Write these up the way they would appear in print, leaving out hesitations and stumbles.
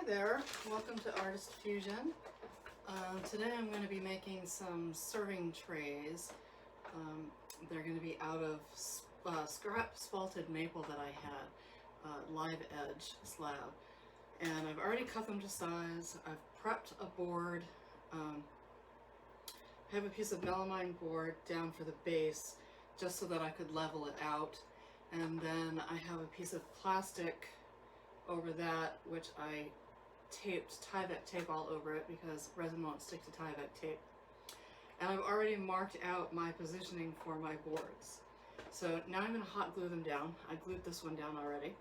there, welcome to Artist Fusion. Today I'm going to be making some serving trays. They're going to be out of scrap spalted maple that I had, live edge slab. And I've already cut them to size. I've prepped a board. I have a piece of melamine board down for the base just so that I could level it out. And then I have a piece of plastic over that, which I taped Tyvek tape all over it because resin won't stick to Tyvek tape. And I've already marked out my positioning for my boards. So now I'm going to hot glue them down. I glued this one down already.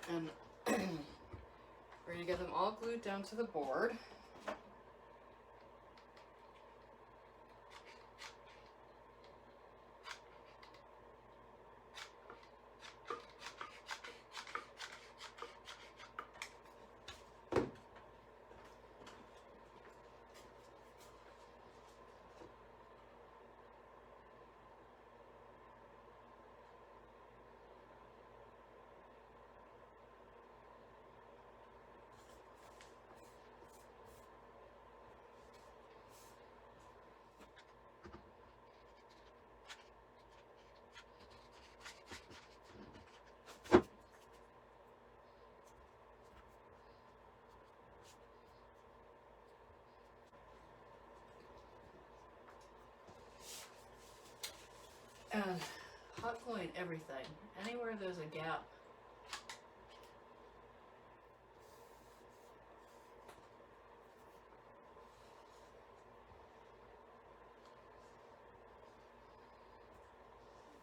And we're going to get them all glued down to the board. And hot gluing everything. Anywhere there's a gap,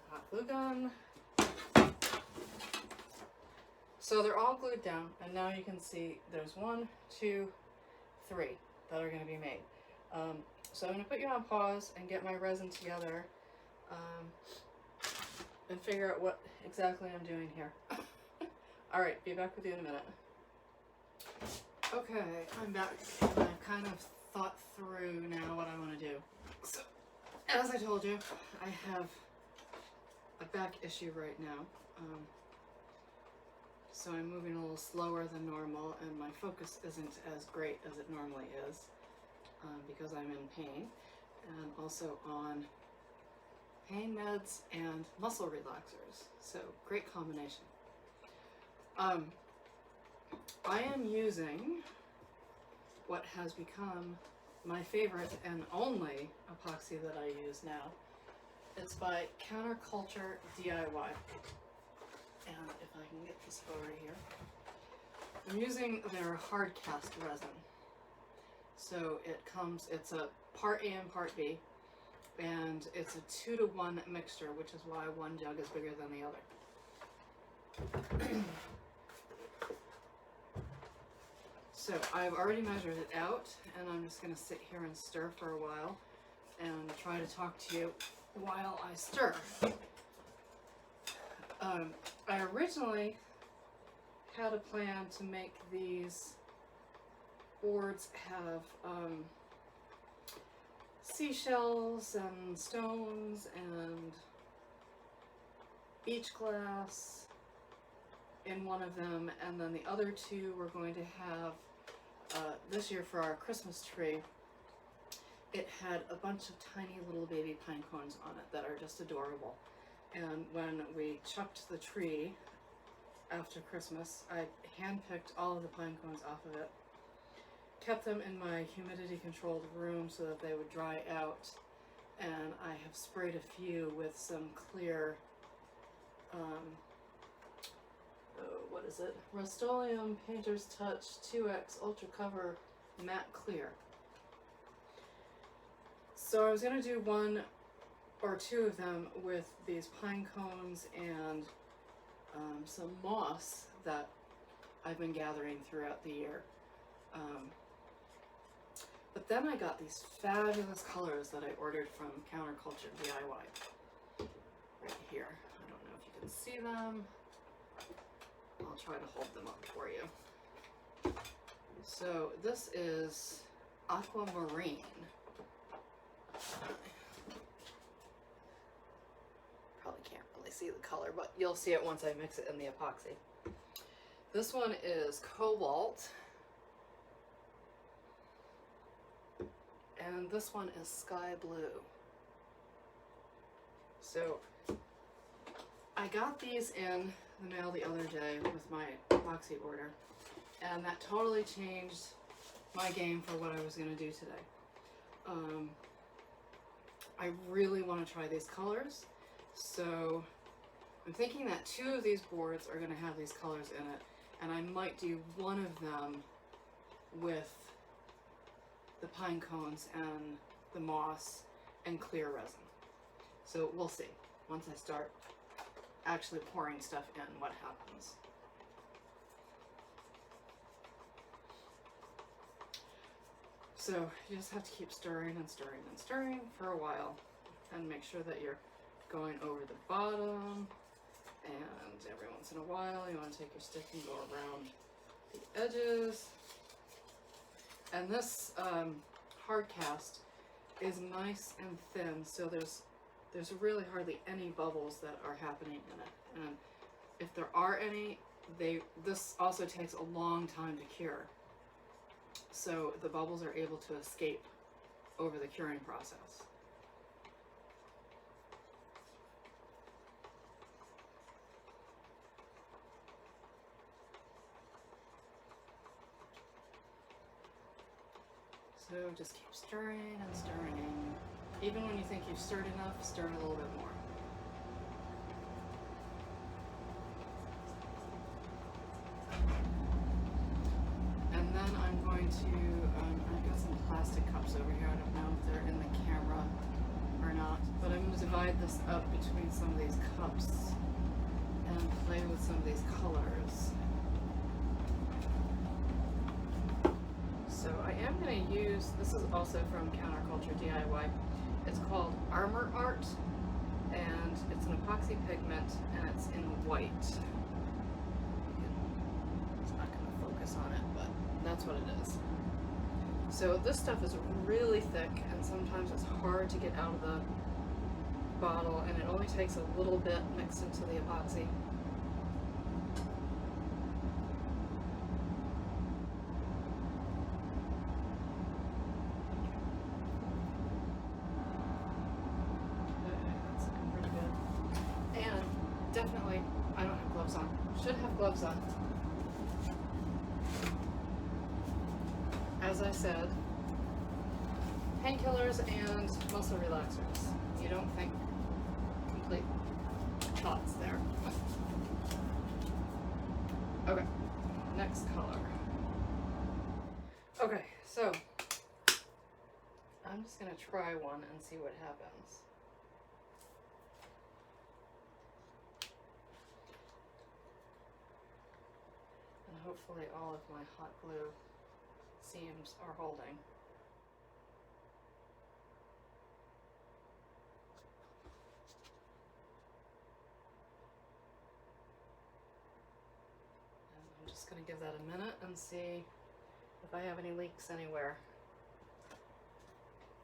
hot glue gun. So they're all glued down, and now you can see there's 1, 2, 3 that are going to be made. So I'm going to put you on pause and get my resin together. And figure out what exactly I'm doing here. Alright, be back with you in a minute. Okay, I'm back, and I've kind of thought through now what I want to do. So, as I told you, I have a back issue right now. So I'm moving a little slower than normal, and my focus isn't as great as it normally is, because I'm in pain, and also on pain meds and muscle relaxers. So great combination. I am using what has become my favorite and only epoxy that I use now. It's by Counterculture DIY. And if I can get this over here, I'm using their hard cast resin. So it's a part A and part B. And it's a 2-to-1 mixture, which is why one jug is bigger than the other. So I've already measured it out, and I'm just going to sit here and stir for a while and try to talk to you while I stir. I originally had a plan to make these boards have seashells and stones and beach glass in one of them, and then the other two we're going to have this year for our Christmas tree. It had a bunch of tiny little baby pine cones on it that are just adorable, and when we chucked the tree after Christmas, I handpicked all of the pine cones off of it, kept them in my humidity controlled room so that they would dry out, and I have sprayed a few with some clear, what is it? Rust-Oleum Painter's Touch 2X Ultra Cover Matte Clear. So I was going to do 1 or 2 of them with these pine cones and some moss that I've been gathering throughout the year. But then I got these fabulous colors that I ordered from Counterculture DIY. Right here. I don't know if you can see them. I'll try to hold them up for you. So this is Aquamarine. Probably can't really see the color, but you'll see it once I mix it in the epoxy. This one is Cobalt. and this one is sky blue. So I got these in the mail the other day with my epoxy order, and that totally changed my game for what I was going to do today. I really want to try these colors, so I'm thinking that 2 of these boards are going to have these colors in it, and I might do one of them with the pine cones and the moss and clear resin. So we'll see once I start actually pouring stuff in what happens. So you just have to keep stirring and stirring and stirring for a while, and make sure that you're going over the bottom, and every once in a while you want to take your stick and go around the edges. And this hard cast is nice and thin, so there's really hardly any bubbles that are happening in it. And if there are any, this also takes a long time to cure. So the bubbles are able to escape over the curing process. So just keep stirring and stirring. Even when you think you've stirred enough, stir a little bit more. And then I'm going to, I've got some plastic cups over here. I don't know if they're in the camera or not, but I'm going to divide this up between some of these cups and play with some of these colors. So I am going to use, this is also from Counterculture DIY. It's called Armor Art, and it's an epoxy pigment, and it's in white. It's not going to focus on it, but that's what it is. So this stuff is really thick, and sometimes it's hard to get out of the bottle, and it only takes a little bit mixed into the epoxy. Definitely, I don't have gloves on. Should have gloves on. As I said, painkillers and muscle relaxers. You don't think complete thoughts there. Okay, next color. Okay, so I'm just gonna try one and see what happens. Hopefully all of my hot glue seams are holding. And I'm just going to give that a minute and see if I have any leaks anywhere.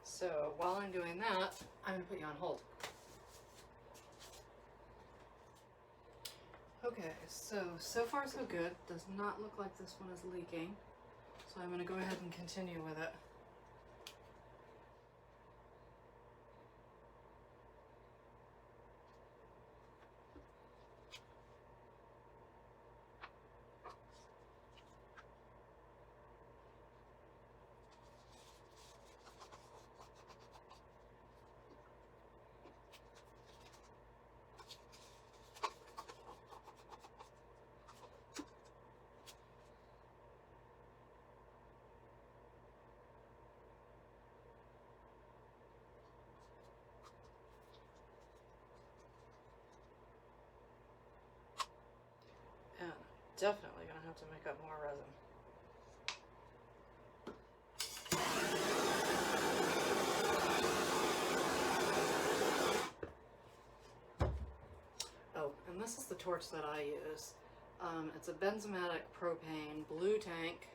So while I'm doing that, I'm going to put you on hold. Okay, so far so good. Does not look like this one is leaking. So I'm going to go ahead and continue with it. And definitely gonna have to make up more resin. Oh, and this is the torch that I use. It's a Benzomatic propane blue tank,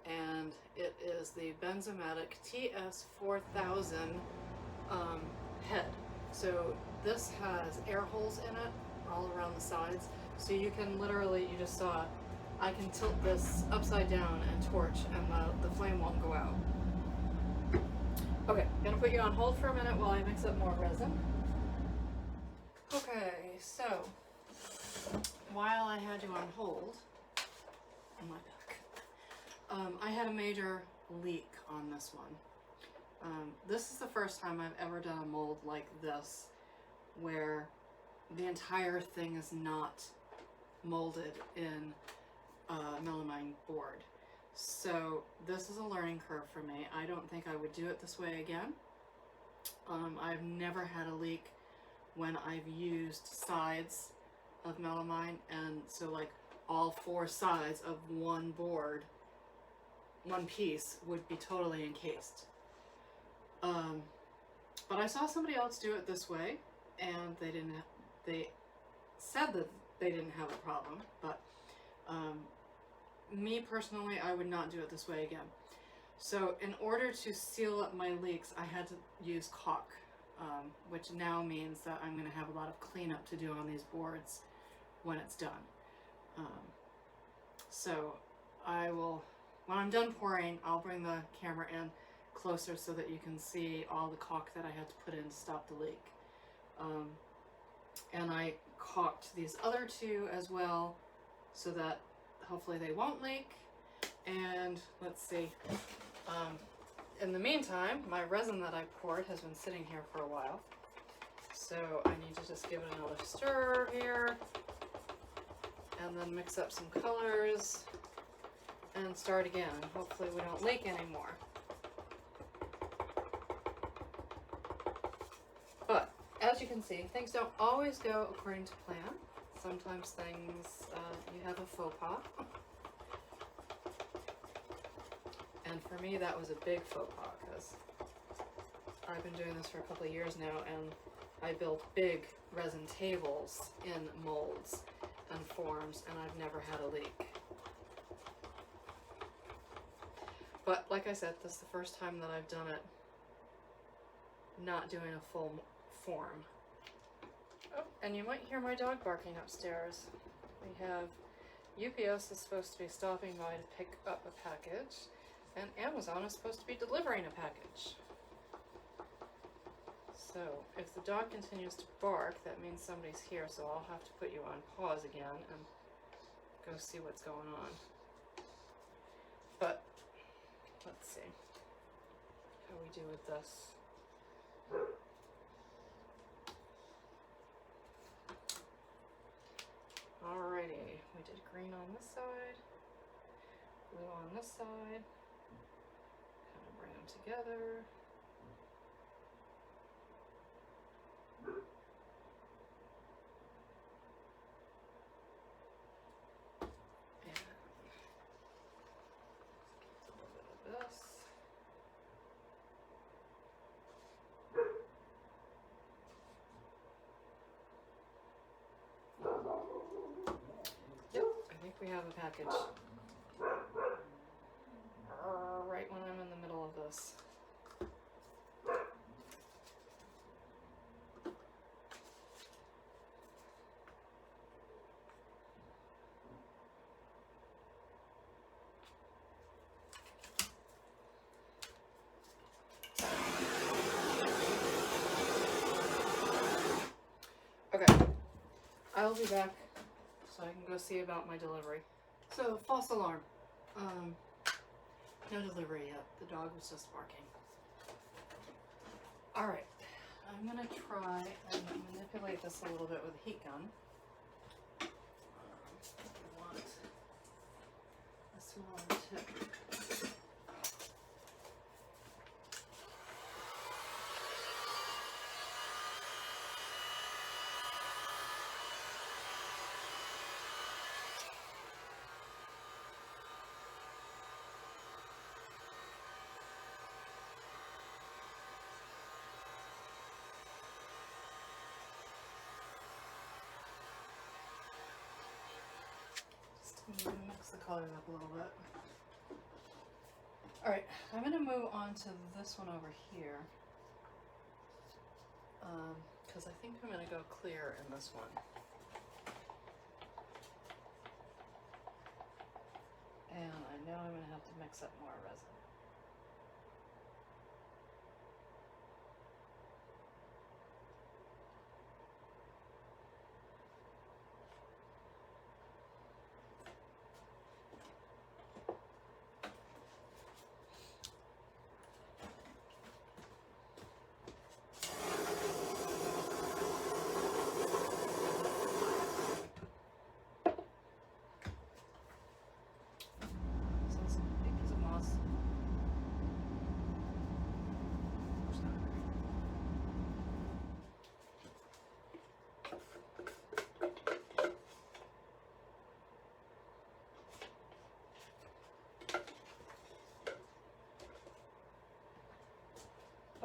and it is the Benzomatic TS4000 head. So this has air holes in it all around the sides. So you can literally, you just saw, I can tilt this upside down and torch, and the flame won't go out. Okay, I'm gonna put you on hold for a minute while I mix up more resin. Okay, so while I had you on hold, on my back, I had a major leak on this one. This is the first time I've ever done a mold like this, where the entire thing is not molded in melamine board. So this is a learning curve for me. I don't think I would do it this way again. I've never had a leak when I've used sides of melamine, and so like all four sides of one board, one piece, would be totally encased. But I saw somebody else do it this way, and they said that they didn't have a problem, but me personally, I would not do it this way again. So in order to seal up my leaks, I had to use caulk, which now means that I'm going to have a lot of cleanup to do on these boards when it's done. So I will, when I'm done pouring, I'll bring the camera in closer so that you can see all the caulk that I had to put in to stop the leak. And I caulked these other two as well, so that hopefully they won't leak. And let's see, in the meantime, my resin that I poured has been sitting here for a while, so I need to just give it another stir here, and then mix up some colors and start again. Hopefully we don't leak anymore. But as you can see, things don't always go according to plan. Sometimes things, you have a faux pas. And for me, that was a big faux pas, because I've been doing this for a couple of years now, and I built big resin tables in molds and forms, and I've never had a leak. But like I said, this is the first time that I've done it not doing a full form. Oh, and you might hear my dog barking upstairs. We have UPS is supposed to be stopping by to pick up a package, and Amazon is supposed to be delivering a package. So if the dog continues to bark, that means somebody's here, so I'll have to put you on pause again and go see what's going on. But let's see how we do with this. Alrighty, we did green on this side, blue on this side, kind of bring them together. And a little bit of this. Yep, I think we have a package. Right when I'm in the middle of this. Okay, I'll be back so I can go see about my delivery. So, false alarm. No delivery yet. The dog was just barking. Alright, I'm gonna try and manipulate this a little bit with a heat gun. I want a smaller tip. I'm going to mix the colors up a little bit. Alright, I'm going to move on to this one over here. Because I think I'm going to go clear in this one. And I know I'm going to have to mix up more resin.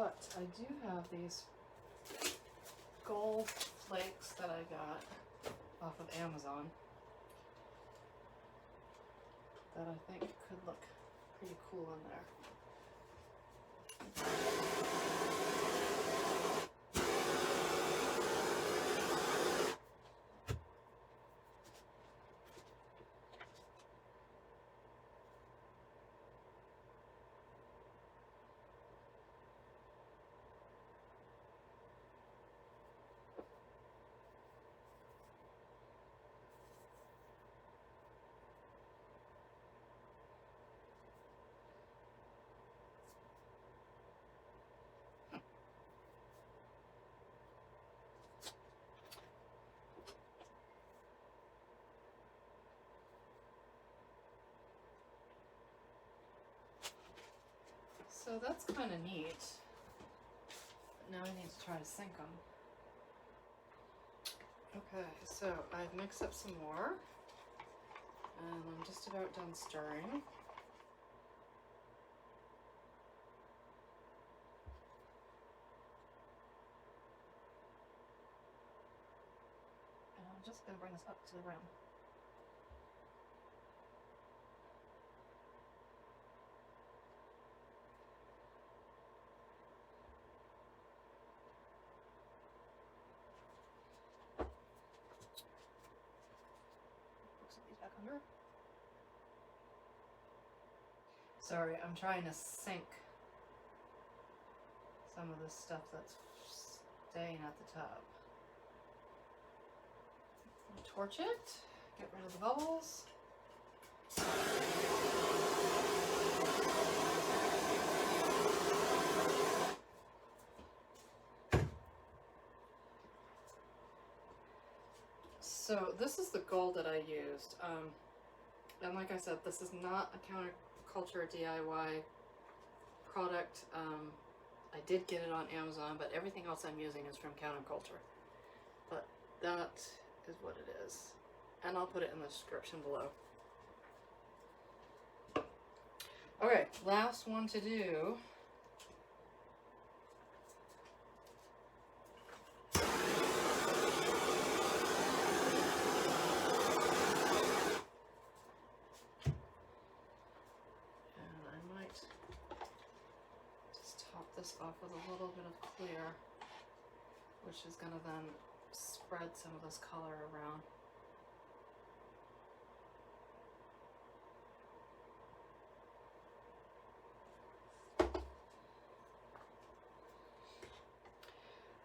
But I do have these gold flakes that I got off of Amazon that I think could look pretty cool in there. So that's kind of neat. But now I need to try to sink them. Okay, so I've mixed up some more, and I'm just about done stirring. And I'm just going to bring this up to the rim. Back under. Sorry, I'm trying to sink some of this stuff that's staying at the top. Torch it, get rid of the bubbles. So this is the gold that I used, and like I said, this is not a counterculture DIY product. I did get it on Amazon, but everything else I'm using is from counterculture. But that is what it is, and I'll put it in the description below. Okay, last one to do. This off with a little bit of clear, which is going to then spread some of this color around.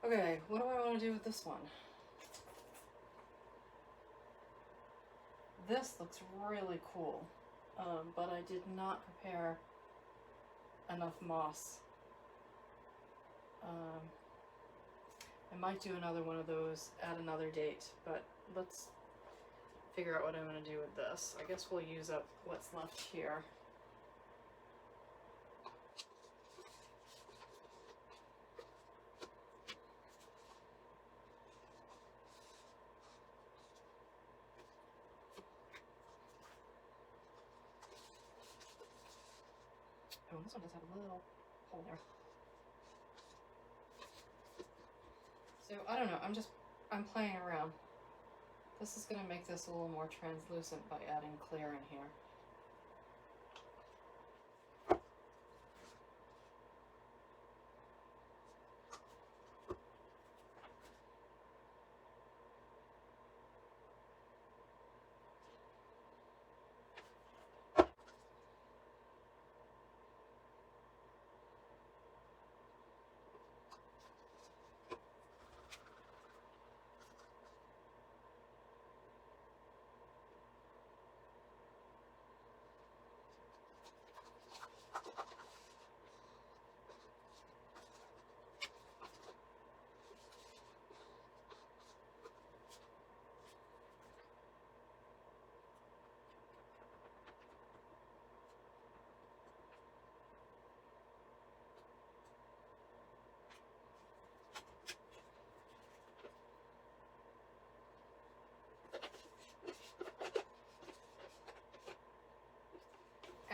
Okay, what do I want to do with this one? This looks really cool, but I did not prepare enough moss. I might do another one of those at another date, but let's figure out what I'm going to do with this. I guess we'll use up what's left here. Oh, this one does have a little hole there. So, I don't know, I'm playing around. This is going to make this a little more translucent by adding clear in here.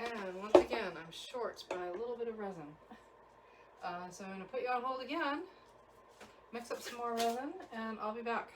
And once again, I'm short by a little bit of resin. So I'm going to put you on hold again, mix up some more resin, and I'll be back.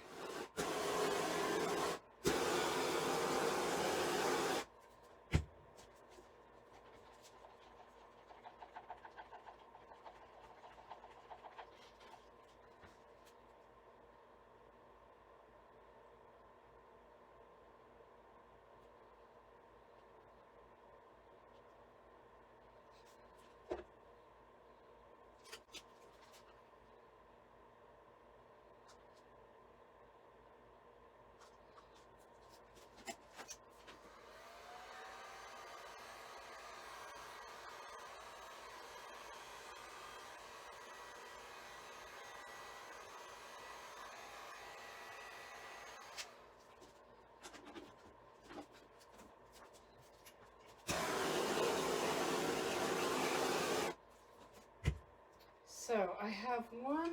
So I have one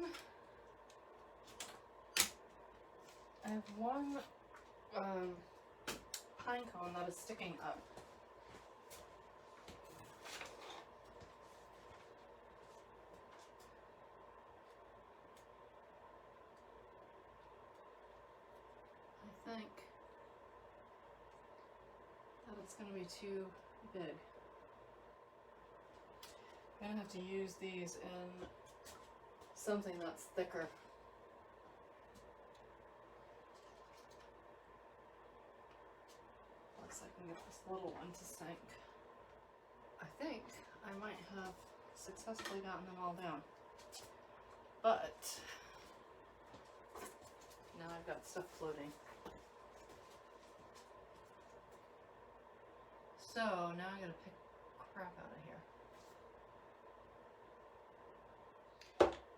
pine cone that is sticking up. I think that it's going to be too big. I'm going to have to use these in something that's thicker. Unless I can get this little one to sink. I think I might have successfully gotten them all down. But now I've got stuff floating. So now I gotta pick crap out of here.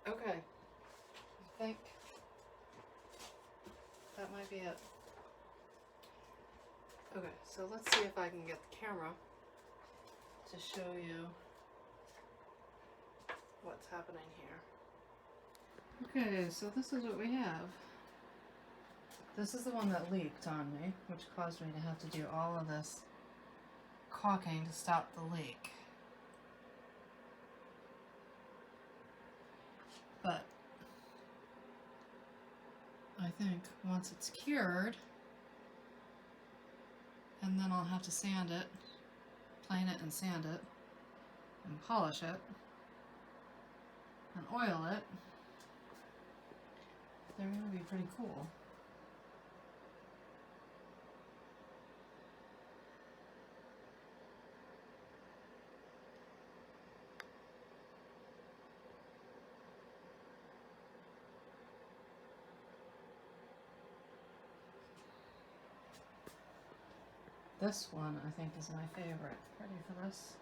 Okay, I think that might be it. Okay, so let's see if I can get the camera to show you what's happening here. Okay, so this is what we have. This is the one that leaked on me, which caused me to have to do all of this caulking to stop the leak. But I think once it's cured, and then I'll have to sand it, plane it and sand it, and polish it, and oil it, they're going to be pretty cool. This one I think is my favorite. Ready for this?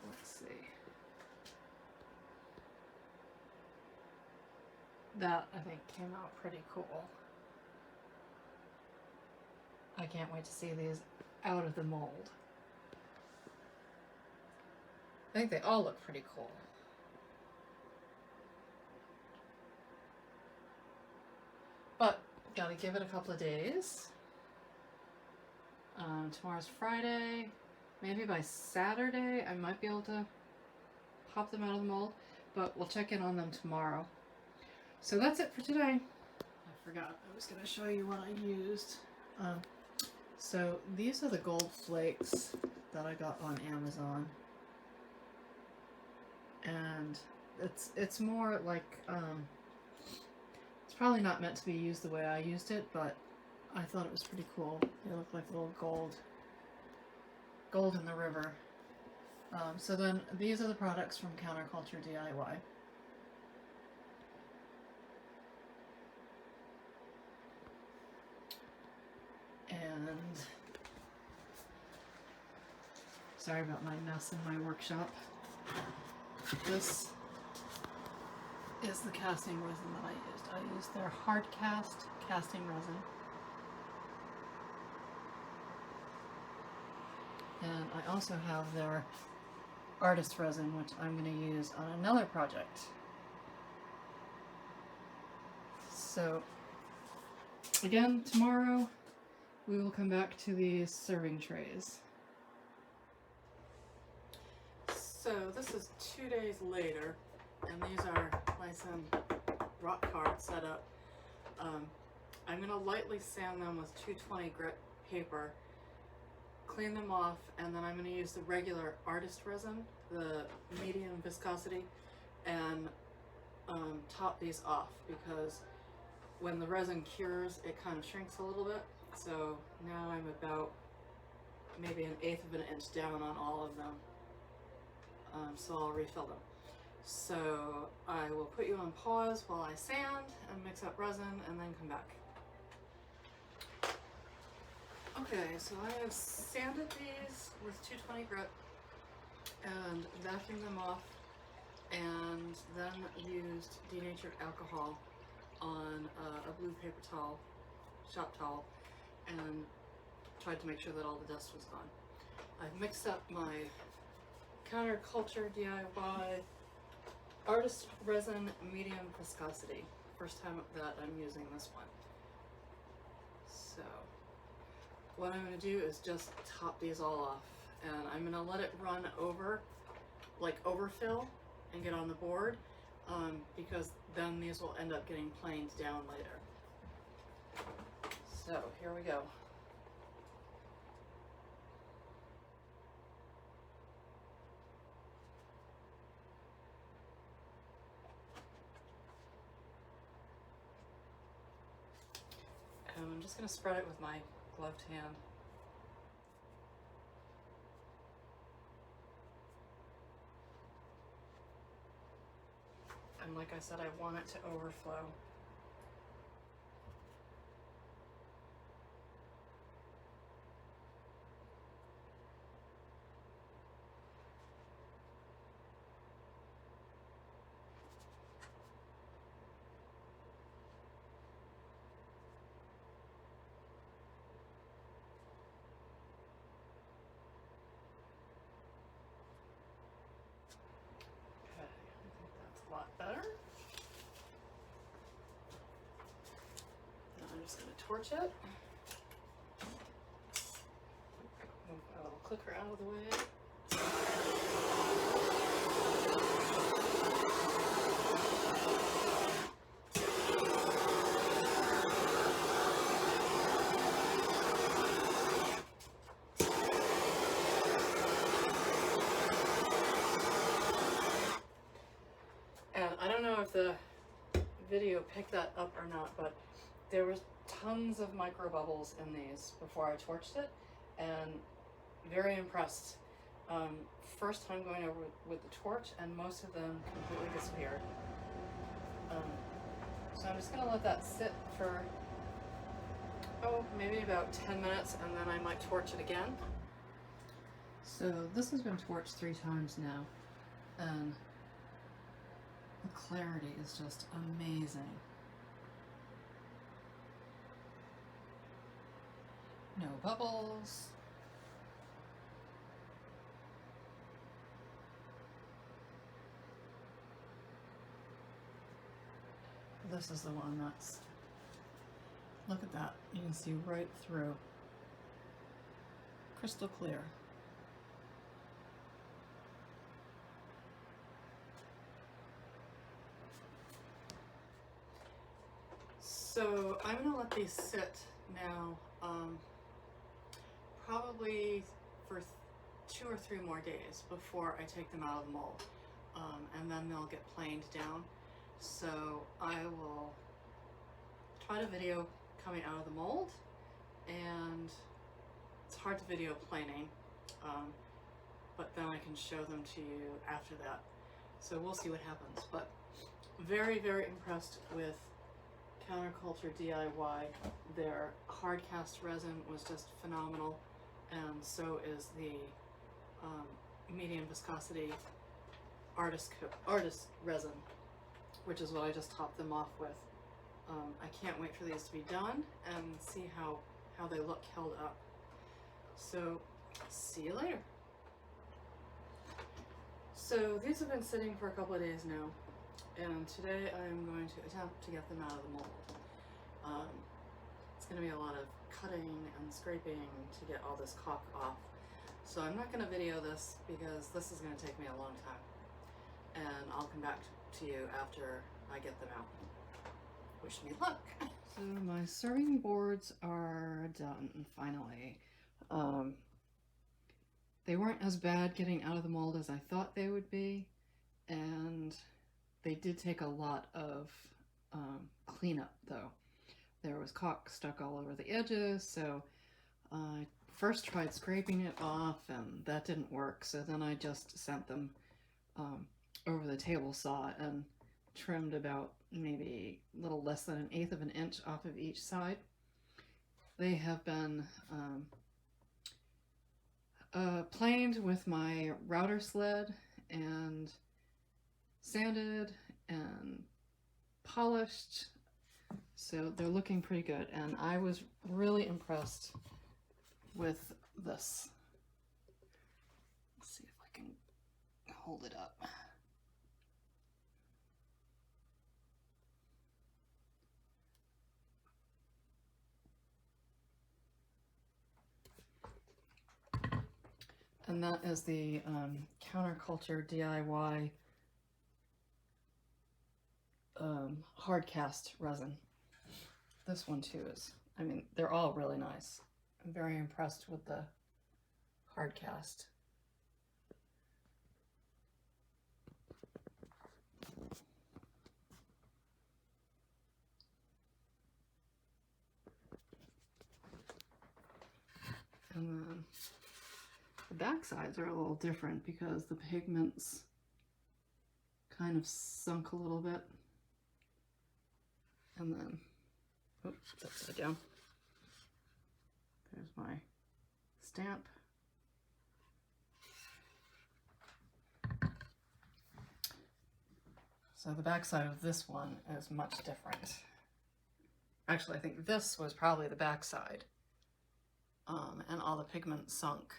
Let's see. That I think came out pretty cool. I can't wait to see these out of the mold. I think they all look pretty cool. But gotta give it a couple of days. Tomorrow's Friday. Maybe by Saturday I might be able to pop them out of the mold, but we'll check in on them tomorrow. So that's it for today. I forgot I was going to show you what I used. So these are the gold flakes that I got on Amazon, and it's more like it's probably not meant to be used the way I used it, but I thought it was pretty cool. They look like little gold in the river. So then these are the products from Counterculture DIY. And sorry about my mess in my workshop. This is the casting resin that I used. I used their hard cast casting resin. And I also have their artist resin, which I'm going to use on another project. So again, tomorrow we will come back to these serving trays. So this is 2 days later, and these are my some rock hard setup. I'm going to lightly sand them with 220 grit paper, clean them off, and then I'm going to use the regular artist resin, the medium viscosity, and top these off, because when the resin cures it kind of shrinks a little bit. So now I'm about maybe 1/8 of an inch down on all of them, so I'll refill them. So I will put you on pause while I sand and mix up resin and then come back. Okay, so I have sanded these with 220 grit and vacuumed them off, and then used denatured alcohol on a blue paper towel, shop towel, and tried to make sure that all the dust was gone. I've mixed up my Counterculture DIY artist resin medium viscosity. First time that I'm using this one. So what I'm going to do is just top these all off, and I'm going to let it run over, like overfill, and get on the board, because then these will end up getting planed down later. So here we go. And I'm just going to spread it with my gloved hand. And like I said, I want it to overflow. Okay, I think that's a lot better. Now I'm just going to torch it. Move my little clicker out of the way. And I don't know if the video picked that up or not, but there was tons of micro bubbles in these before I torched it, and very impressed. First time going over with the torch, and most of them completely disappeared. So I'm just going to let that sit for, maybe about 10 minutes, and then I might torch it again. So this has been torched 3 times now, and the clarity is just amazing. No bubbles. This is the one that's, look at that, you can see right through. Crystal clear. So I'm going to let these sit now, probably for 2 or 3 more days before I take them out of the mold, and then they'll get planed down. So I will try to video coming out of the mold, and it's hard to video planing, but then I can show them to you after that. So we'll see what happens, but very, very impressed with Counterculture DIY. Their hard cast resin was just phenomenal, and so is the medium viscosity artist resin, which is what I just topped them off with. I can't wait for these to be done and see how they look held up. So see you later. So these have been sitting for a couple of days now, and today I'm going to attempt to get them out of the mold. It's going to be a lot of cutting and scraping to get all this caulk off. So I'm not going to video this because this is going to take me a long time, and I'll come back to you after I get them out. Wish me luck. So my serving boards are done finally. They weren't as bad getting out of the mold as I thought they would be, and they did take a lot of cleanup though. There was caulk stuck all over the edges, so I first tried scraping it off and that didn't work, so then I just sent them over the table saw and trimmed about maybe a little less than 1/8 of an inch off of each side. They have been planed with my router sled and sanded and polished, so they're looking pretty good, and I was really impressed with this. Let's see if I can hold it up. And that is the Counterculture DIY hard cast resin. This one too is, I mean, they're all really nice. I'm very impressed with the hard cast. And then the back sides are a little different because the pigments kind of sunk a little bit. And then, oops, upside down. There's my stamp. So the back side of this one is much different. Actually, I think this was probably the back side. And all the pigment sunk.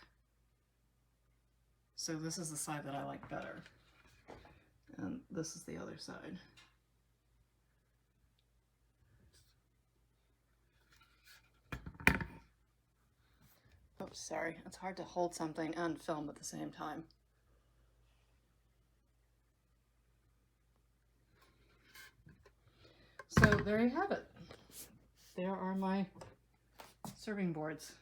So this is the side that I like better. And this is the other side. Oops, sorry. It's hard to hold something and film at the same time. So there you have it. There are my serving boards.